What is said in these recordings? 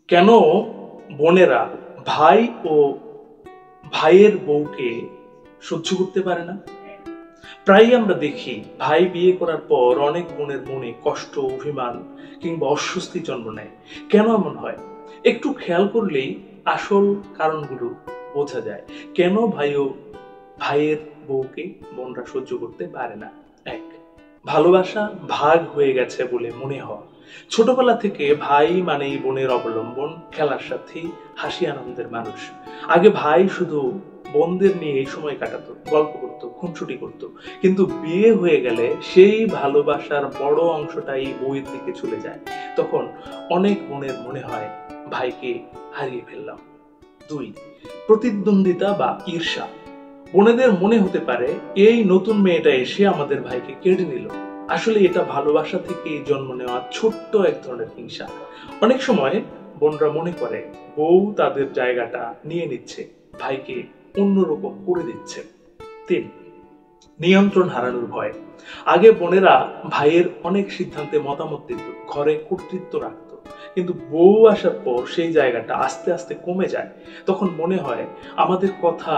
কেন বোনেরা ভাই ও ভাইয়ের বউকে সহ্য করতে পারে না? প্রায়ই আমরা দেখি ভাই বিয়ে করার পর অনেক বোনের মনে কষ্ট, অভিমান কিংবা অস্বস্তি জন্ম নেয়। কেন এমন হয়? একটু খেয়াল করলেই আসল কারণগুলো বোঝা যায়। কেন ভাইয়ের বউকে বোনরা সহ্য করতে পারে না? এক, ভালোবাসা ভাগ হয়ে গেছে বলে মনে হয়। ছোটবেলা থেকে ভাই মানেই বোনের অবলম্বন, খেলার সাথী, হাসি আনন্দের মানুষ। আগে ভাই শুধু বোনদের নিয়ে সময় কাটাতো, গল্প করতো, খুনসুটি করতো। কিন্তু বিয়ে হয়ে গেলে সেই ভালোবাসার বড় অংশটাই বউয়ের দিকে চলে যায়। তখন অনেক বোনের মনে হয় ভাইকে হারিয়ে ফেললাম। দুই, প্রতিদ্বন্দ্বিতা বা ঈর্ষা। বোনেদের মনে হতে পারে এই নতুন মেয়েটা এসে আমাদের ভাইকে কেড়ে নিল। আসলে এটা ভালোবাসা থেকে জন্ম নেওয়া ছোট্ট এক ধরনের হিংসা। অনেক সময় বোনরা মনে করে বউ তাদের জায়গাটা নিয়ে নিচ্ছে, ভাইকে অন্যরকম করে দিচ্ছে। তিন, নিয়ন্ত্রণ হারানোর ভয়। আগে বোনেরা ভাইয়ের অনেক সিদ্ধান্তে মতামত দিত, ঘরে কর্তৃত্ব রাখতো। কিন্তু বউ আসার পর সেই জায়গাটা আস্তে আস্তে কমে যায়। তখন মনে হয় আমাদের কথা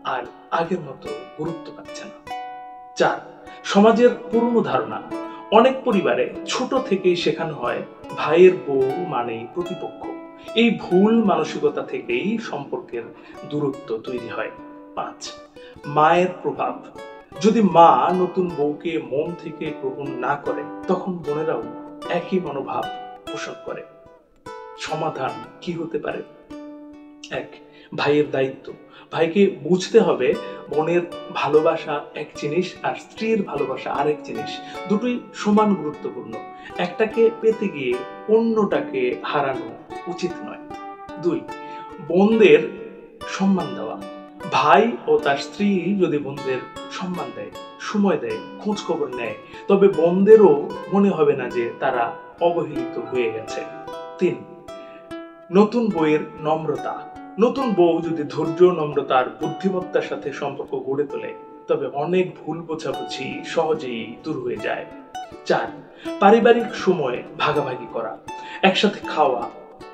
আর আগের মতো গুরুত্ব পাচ্ছে না। চার, সমাজের পুরনো ধারণা। অনেক পরিবারে ছোট থেকেই শেখানো হয় ভাইয়ের বউ মানেই প্রতিপক্ষ। এই ভুল মানসিকতা থেকেই সম্পর্কের দূরত্ব তৈরি হয়। পাঁচ, মায়ের প্রভাব। যদি মা নতুন বউকে মন থেকে গ্রহণ না করে, তখন বোনেরাও একই মনোভাব পোষণ করে। সমাধান কি হতে পারে? এক, ভাইয়ের দায়িত্ব। ভাইকে বুঝতে হবে বোনের ভালোবাসা এক জিনিস আর স্ত্রীর ভালোবাসা আরেক জিনিস। দুটোই সমান গুরুত্বপূর্ণ। একটাকে পেতে গিয়ে অন্যটাকে হারানো উচিত নয়। দুই, বোনদের সম্মান দেওয়া। ভাই ও তার স্ত্রী যদি বোনদের সম্মান দেয়, সময় দেয়, খোঁজ খবর নেয়, তবে বোনদেরও মনে হবে না যে তারা অবহেলিত হয়ে গেছে। তিন, নতুন বউয়ের নম্রতা। নতুন বউ যদি ধৈর্য, নম্রতা আর বুদ্ধিমত্তার সাথে সম্পর্ক গড়ে তোলে, তবে অনেক ভুল বোঝাবুঝি সহজেই দূর হয়ে যায়। চার, পারিবারিক সময় ভাগাভাগি করা। একসাথে খাওয়া,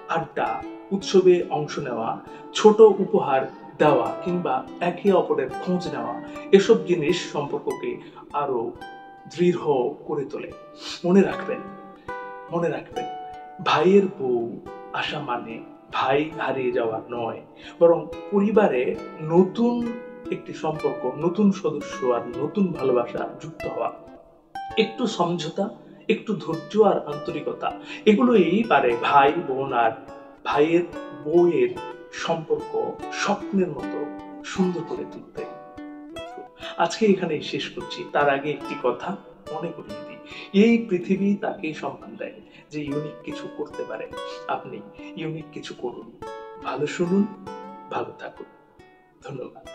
আড্ডা, উৎসবে অংশ নেওয়া, ছোট উপহার দেওয়া কিংবা একে অপরের খোঁজ নেওয়া, এসব জিনিস সম্পর্ককে আরো দৃঢ় করে তোলে। মনে রাখবেন, মনে রাখবেন, ভাইয়ের বউ আসা মানে ভাই হারিয়ে যাওয়া নয়, বরং পরিবারে নতুন একটি সম্পর্ক, নতুন সদস্য আর নতুন ভালোবাসা যুক্ত হওয়া। একটু সমঝোতা, একটু ধৈর্য আর আন্তরিকতা, এগুলোই পারে ভাই বোন আর ভাইয়ের বউয়ের সম্পর্ক স্বপ্নের মতো সুন্দর করে তুলতে। আজকে এখানেই শেষ করছি। তার আগে একটি কথা মনে করিয়ে দিই, এই পৃথিবী তাকেই সম্মান দেয় যে ইউনিক কিছু করতে পারে। আপনি ইউনিক কিছু করুন, ভালো শুনুন, ভালো থাকুন। ধন্যবাদ।